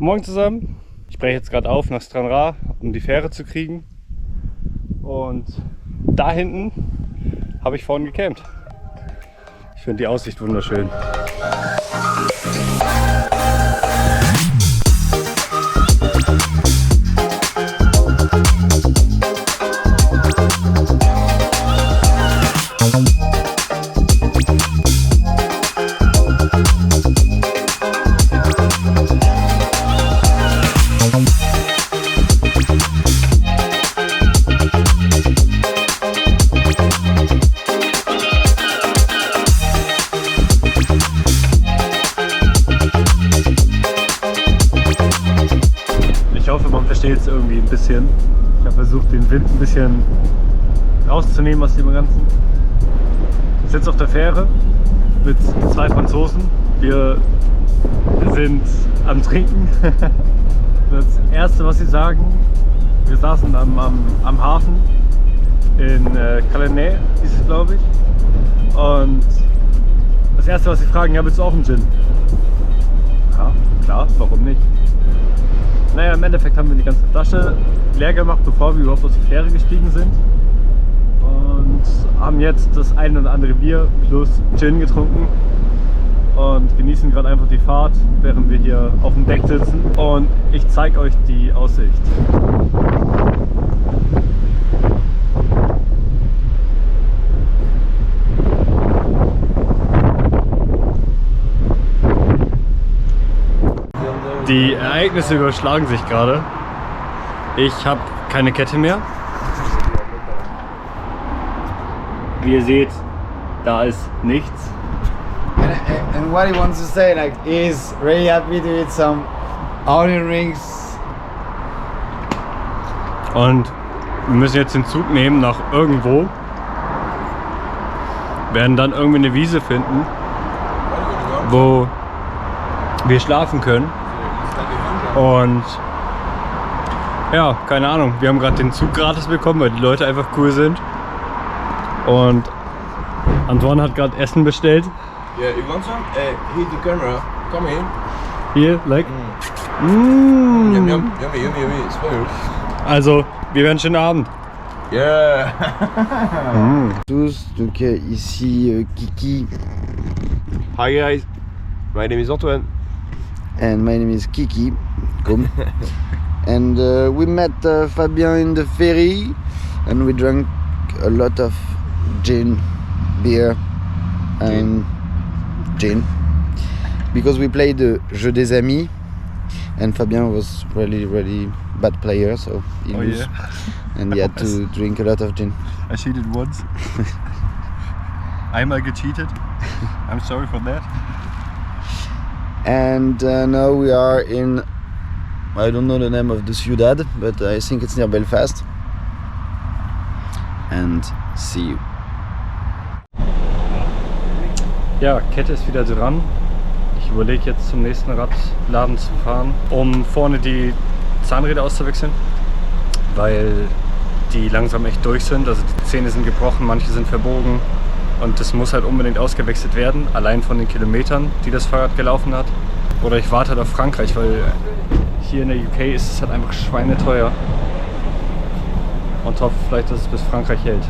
Morgen zusammen. Ich breche jetzt gerade auf nach Stranraer, um die Fähre zu kriegen. Und da hinten habe ich vorhin gecampt. Ich finde die Aussicht wunderschön. Ich hoffe, man versteht es irgendwie ein bisschen. Ich habe versucht, den Wind ein bisschen rauszunehmen aus dem Ganzen. Ich sitze auf der Fähre mit zwei Franzosen. Wir sind am Trinken. Das Erste, was sie sagen, wir saßen am Hafen in Calenay, hieß es, glaube ich. Und das Erste, was sie fragen, ja, willst du auch einen Gin? Ja, klar, warum nicht? Naja, im Endeffekt haben wir die ganze Flasche leer gemacht, bevor wir überhaupt aus der Fähre gestiegen sind. Und haben jetzt das ein oder andere Bier plus Gin getrunken. Und genießen gerade einfach die Fahrt, während wir hier auf dem Deck sitzen. Und ich zeige euch die Aussicht. Die Ereignisse überschlagen sich gerade. Ich habe keine Kette mehr. Wie ihr seht, da ist nichts. And what he wants to say, like, he's really happy to eat some onion rings. Und wir müssen jetzt den Zug nehmen nach irgendwo. Werden dann irgendwie eine Wiese finden, wo wir schlafen können. Und ja, keine Ahnung, wir haben gerade den Zug gratis bekommen, weil die Leute einfach cool sind. Und Antoine hat gerade Essen bestellt. Yeah, you want some? Heat the camera. Come in. Hier, like. Yum, yum, yummy, yummy, yummy. It's for you. Also, wir werden einen schönen Abend. Yeah. Tous, donc ici Kiki Hi guys. My name is Antoine. and my name is Kiki. Come. And we met Fabien in the ferry and we drank a lot of gin, beer and gin because we played the Jeu des Amis and Fabien was really bad player, so he lost and he had to drink a lot of gin. I cheated once. Einmal gecheatet. I'm sorry for that. And now we are in, I don't know the name of the ciudad, but I think it's near Belfast. And see you. Ja, Kette ist wieder dran. Ich überlege jetzt zum nächsten Radladen zu fahren, um vorne die Zahnräder auszuwechseln, weil die langsam echt durch sind. Also die Zähne sind gebrochen, manche sind verbogen und das muss halt unbedingt ausgewechselt werden, allein von den Kilometern, die das Fahrrad gelaufen hat. Oder ich warte halt auf Frankreich, weil hier in der UK ist es halt einfach schweineteuer und hoffe vielleicht, dass es bis Frankreich hält.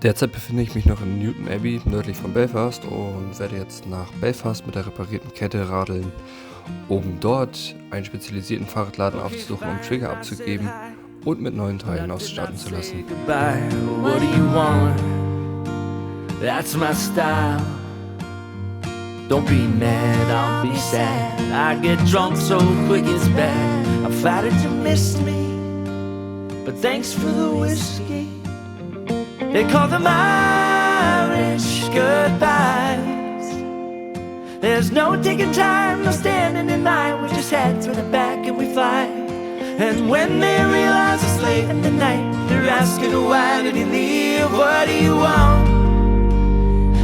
Derzeit befinde ich mich noch in Newton Abbey, nördlich von Belfast, und werde jetzt nach Belfast mit der reparierten Kette radeln, um dort einen spezialisierten Fahrradladen aufzusuchen, um Trigger abzugeben und mit neuen Teilen ausstatten zu lassen. What do you want? That's my style. Don't be mad, I'll be sad. I get drunk so quick it's bad. I'm flattered you missed me, but thanks for the whiskey. They call them Irish goodbyes. There's no taking time, no standing in line. We just head to the back and we fly. And when they realize it's late in the night, they're asking why did he leave? What do you want?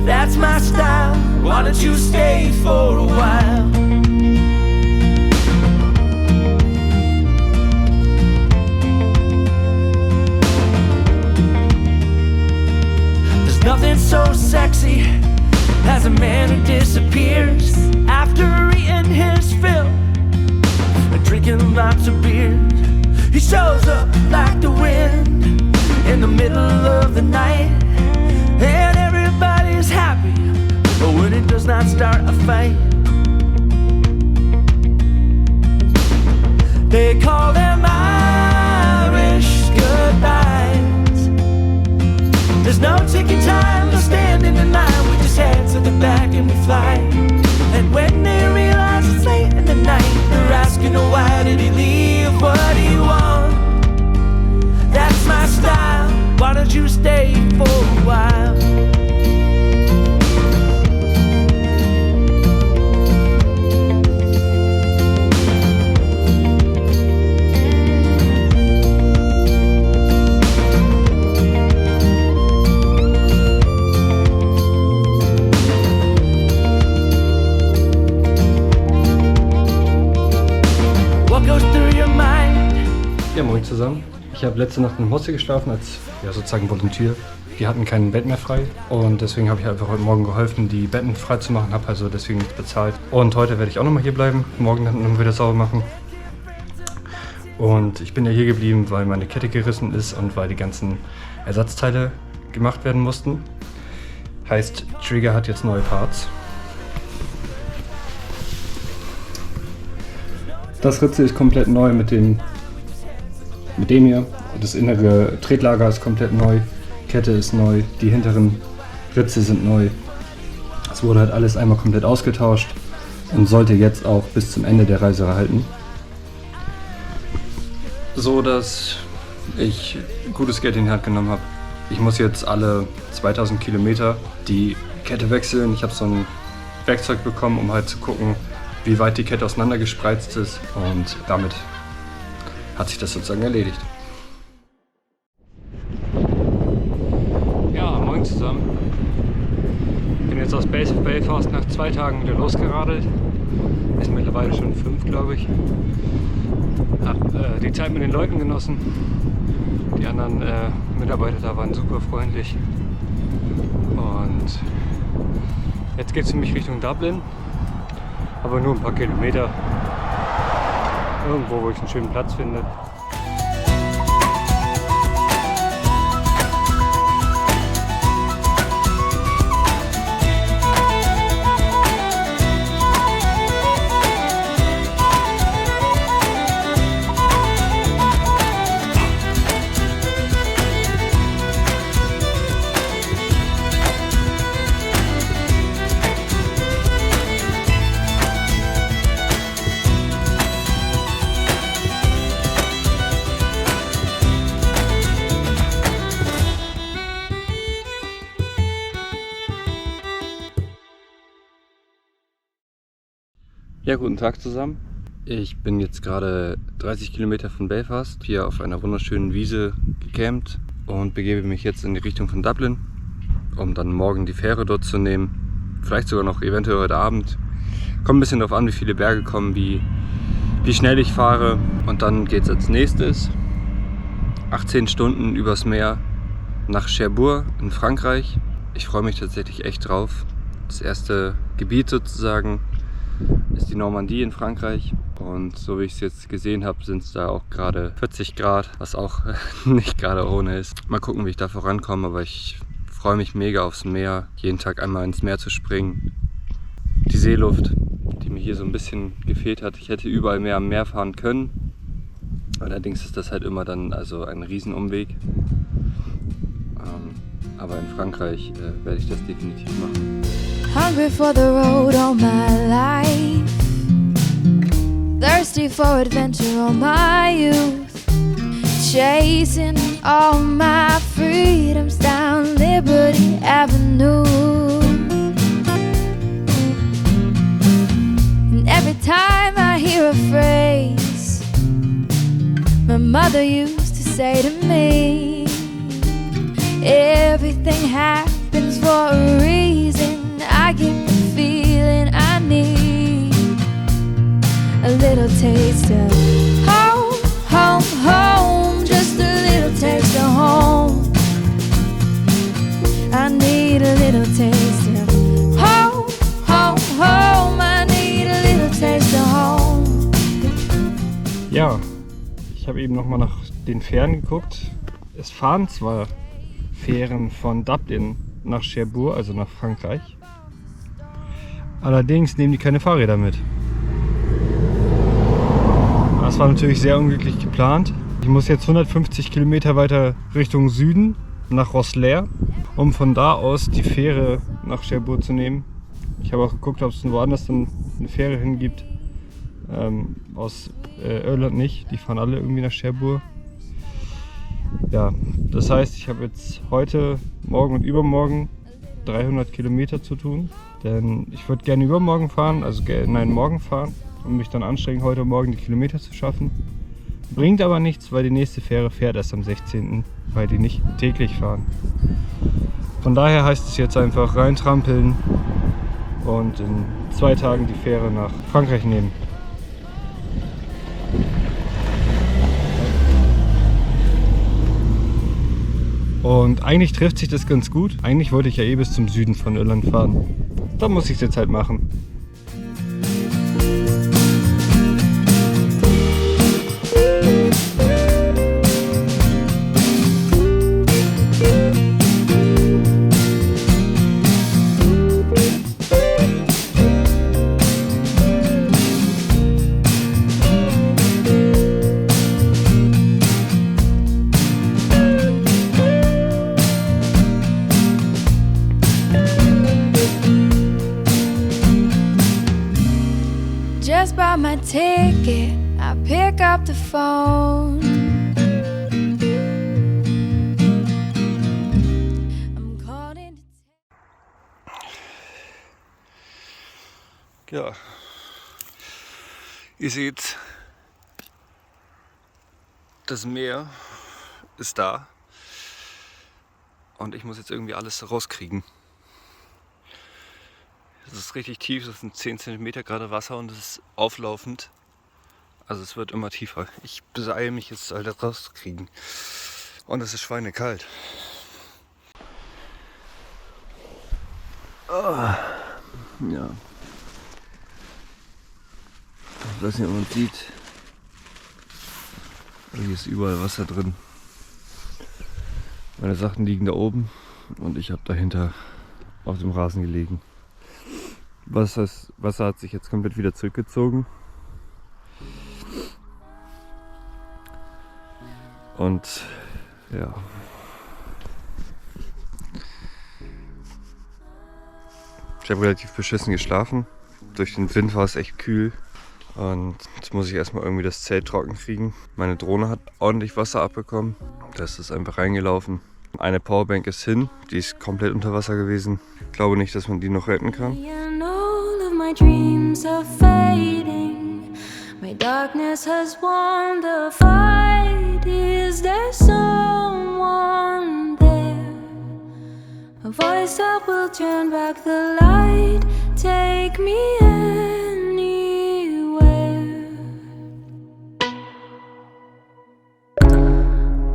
That's my style. Why don't you stay for a while? There's nothing so sexy as a man who disappears after eating his fill. lots of beers. He shows up like the wind in the middle of the night, and everybody's happy, but when it does not start a fight, they call them Irish goodbyes. There's no ticking time, no standing in line. We just head to the back and we fly. And when they realize it's late in the night, they're asking, oh, why did he leave? What do you want? That's my style. Why don't you stay for a while? Ja, moin zusammen. Ich habe letzte Nacht im Hostel geschlafen als sozusagen Volontier. Die hatten kein Bett mehr frei und deswegen habe ich einfach heute Morgen geholfen, die Betten frei zu machen, habe also deswegen nichts bezahlt. Und heute werde ich auch nochmal hier bleiben, morgen dann wieder sauber machen. Und ich bin ja hier geblieben, weil meine Kette gerissen ist und weil die ganzen Ersatzteile gemacht werden mussten. Heißt, Trigger hat jetzt neue Parts. Das Ritzel ist komplett neu mit dem hier. Das innere Tretlager ist komplett neu, Kette ist neu, die hinteren Ritze sind neu. Es wurde halt alles einmal komplett ausgetauscht und sollte jetzt auch bis zum Ende der Reise halten. So dass ich gutes Geld in die Hand genommen habe. Ich muss jetzt alle 2000 Kilometer die Kette wechseln. Ich habe so ein Werkzeug bekommen, um halt zu gucken, wie weit die Kette auseinandergespreizt ist, und damit hat sich das sozusagen erledigt. Ja, moin zusammen. Ich bin jetzt aus Base of Belfast nach 2 Tagen wieder losgeradelt. Ist mittlerweile schon 5, glaube ich. Hab die Zeit mit den Leuten genossen. Die anderen Mitarbeiter da waren super freundlich. Und jetzt geht es für mich Richtung Dublin. Aber nur ein paar Kilometer. Irgendwo, wo ich einen schönen Platz finde. Ja, guten Tag zusammen. Ich bin jetzt gerade 30 Kilometer von Belfast, hier auf einer wunderschönen Wiese gecampt und begebe mich jetzt in die Richtung von Dublin, um dann morgen die Fähre dort zu nehmen. Vielleicht sogar noch eventuell heute Abend. Kommt ein bisschen darauf an, wie viele Berge kommen, wie schnell ich fahre. Und dann geht es als nächstes 18 Stunden übers Meer nach Cherbourg in Frankreich. Ich freue mich tatsächlich echt drauf. Das erste Gebiet sozusagen ist die Normandie in Frankreich, und so wie ich es jetzt gesehen habe, sind es da auch gerade 40 Grad, was auch nicht gerade ohne ist. Mal gucken, wie ich da vorankomme, aber ich freue mich mega aufs Meer, jeden Tag einmal ins Meer zu springen. Die Seeluft, die mir hier so ein bisschen gefehlt hat. Ich hätte überall mehr am Meer fahren können, allerdings ist das halt immer dann also ein Riesenumweg. Aber in Frankreich werde ich das definitiv machen. Hungry for the road all my life, thirsty for adventure all my youth, chasing all my freedoms down Liberty Avenue. And every time I hear a phrase my mother used to say to me, everything happens for a reason. I get the feeling I need a little taste of home, home, home. Just a little taste of home. I need a little taste of home, home, home. I need a little taste of home. Ja, ich habe eben nochmal nach den Fähren geguckt. Es fahren zwar Fähren von Dublin nach Cherbourg, also nach Frankreich. Allerdings nehmen die keine Fahrräder mit. Das war natürlich sehr unglücklich geplant. Ich muss jetzt 150 Kilometer weiter Richtung Süden nach Rosslare, um von da aus die Fähre nach Cherbourg zu nehmen. Ich habe auch geguckt, ob es woanders dann eine Fähre hingibt. Aus Irland nicht, die fahren alle irgendwie nach Cherbourg. Ja, das heißt, ich habe jetzt heute, morgen und übermorgen 300 Kilometer zu tun. Denn ich würde gerne übermorgen fahren, morgen fahren, um mich dann anstrengen, heute und morgen die Kilometer zu schaffen. Bringt aber nichts, weil die nächste Fähre fährt erst am 16., weil die nicht täglich fahren. Von daher heißt es jetzt einfach reintrampeln und in 2 Tagen die Fähre nach Frankreich nehmen. Und eigentlich trifft sich das ganz gut. Eigentlich wollte ich ja bis zum Süden von Irland fahren. Da muss ich es jetzt halt machen. Just bought my ticket, I pick up the phone. I'm calling. Ja, ihr seht, das Meer ist da und ich muss jetzt irgendwie alles rauskriegen. Es ist richtig tief, es sind 10 cm gerade Wasser und es ist auflaufend. Also es wird immer tiefer. Ich beeile mich jetzt, alles rauszukriegen. Und es ist schweinekalt. Ja. Ich weiß nicht, ob man sieht. Hier ist überall Wasser drin. Meine Sachen liegen da oben und ich habe dahinter auf dem Rasen gelegen. Wasser hat sich jetzt komplett wieder zurückgezogen. Und ja. Ich habe relativ beschissen geschlafen. Durch den Wind war es echt kühl. Und jetzt muss ich erstmal irgendwie das Zelt trocken kriegen. Meine Drohne hat ordentlich Wasser abbekommen. Das ist einfach reingelaufen. Eine Powerbank ist hin, die ist komplett unter Wasser gewesen. Ich glaube nicht, dass man die noch retten kann. My dreams are fading. My darkness has won the fight. Is there someone there? A voice that will turn back the light. Take me anywhere.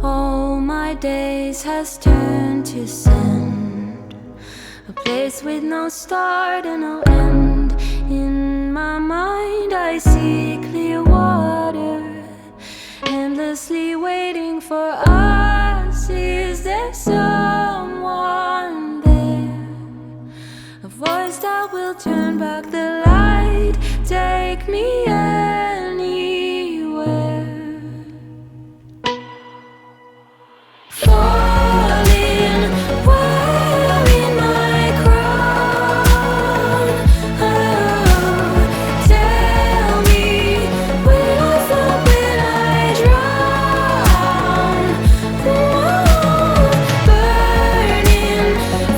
All my days has turned to sand. A place with no start and no end. In my mind I see clear water, endlessly waiting for us. Is there someone there? A voice that will turn back the light. Take me anywhere. Falling, wearing my crown. Oh, tell me, will I fall, will I drown? Oh, burning,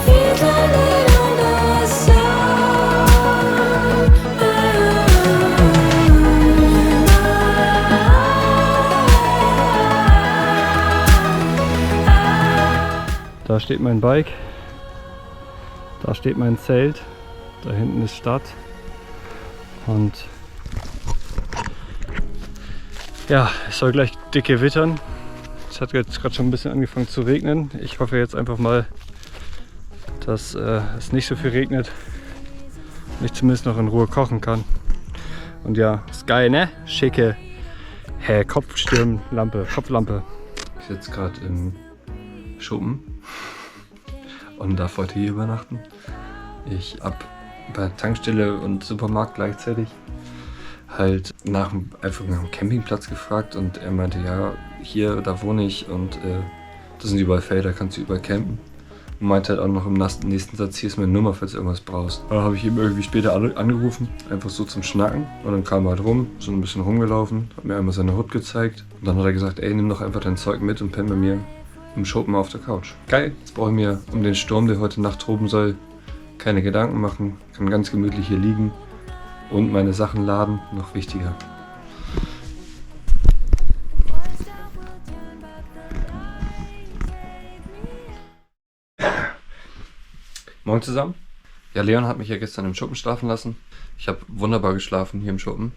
feet landed on the sun. Da steht mein Bike, da steht mein Zelt, da hinten ist Stadt und ja, es soll gleich dicke wittern. Es hat jetzt gerade schon ein bisschen angefangen zu regnen. Ich hoffe jetzt einfach mal, dass es nicht so viel regnet und ich zumindest noch in Ruhe kochen kann. Und ja, ist geil, ne? Schicke Kopflampe. Ich sitze gerade im Schuppen und darf heute hier übernachten. Ich hab bei Tankstelle und Supermarkt gleichzeitig halt einfach nach einem Campingplatz gefragt und er meinte, ja, hier, da wohne ich und das sind überall Felder, kannst du überall campen. Und meinte halt auch noch im nächsten Satz, hier ist meine Nummer, falls du irgendwas brauchst. Da habe ich ihm irgendwie später angerufen, einfach so zum Schnacken. Und dann kam er halt rum, so ein bisschen rumgelaufen, hat mir einmal seine Hut gezeigt. Und dann hat er gesagt, ey, nimm doch einfach dein Zeug mit und penn bei mir im Schuppen auf der Couch. Geil, jetzt brauche ich mir um den Sturm, der heute Nacht toben soll, keine Gedanken machen. Kann ganz gemütlich hier liegen und meine Sachen laden, noch wichtiger. Morgen zusammen. Ja, Leon hat mich ja gestern im Schuppen schlafen lassen. Ich habe wunderbar geschlafen hier im Schuppen.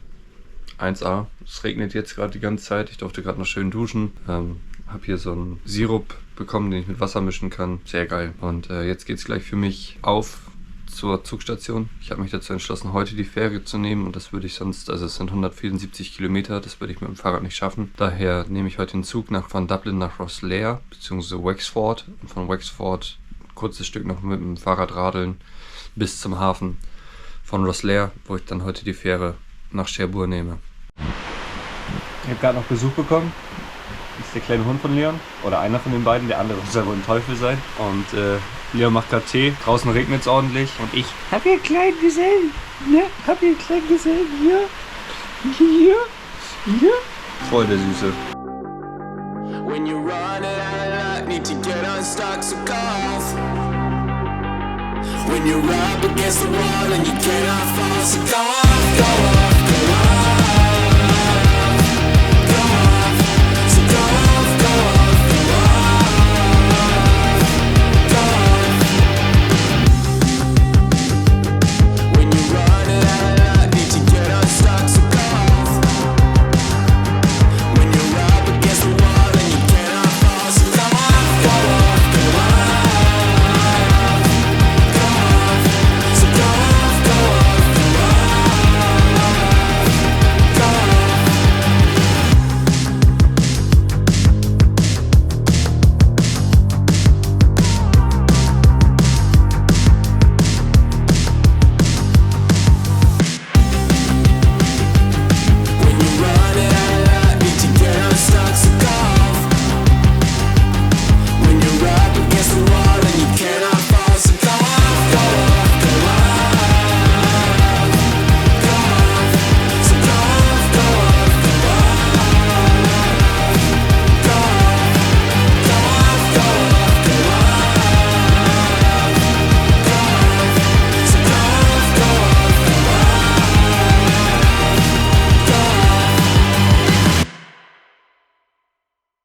1A. Es regnet jetzt gerade die ganze Zeit. Ich durfte gerade noch schön duschen. Habe hier so einen Sirup bekommen, den ich mit Wasser mischen kann. Sehr geil. Und jetzt geht es gleich für mich auf zur Zugstation. Ich habe mich dazu entschlossen, heute die Fähre zu nehmen und das würde ich sonst, also es sind 174 Kilometer, das würde ich mit dem Fahrrad nicht schaffen. Daher nehme ich heute den Zug von Dublin nach Rosslare bzw. Wexford und von Wexford ein kurzes Stück noch mit dem Fahrrad radeln bis zum Hafen von Rosslare, wo ich dann heute die Fähre nach Cherbourg nehme. Ich habe gerade noch Besuch bekommen. Das ist der kleine Hund von Leon. Oder einer von den beiden. Der andere soll wohl ein Teufel sein. Und Leon macht gerade Tee. Draußen regnet es ordentlich. Und ich hab hier einen kleinen Gesellen. Ne? Hab hier einen kleinen Gesellen. Hier. Voll der Süße. When you run out of luck, need to get unstuck, so go off. When you're up against the wall and you cannot fall, so go off, go off, go off.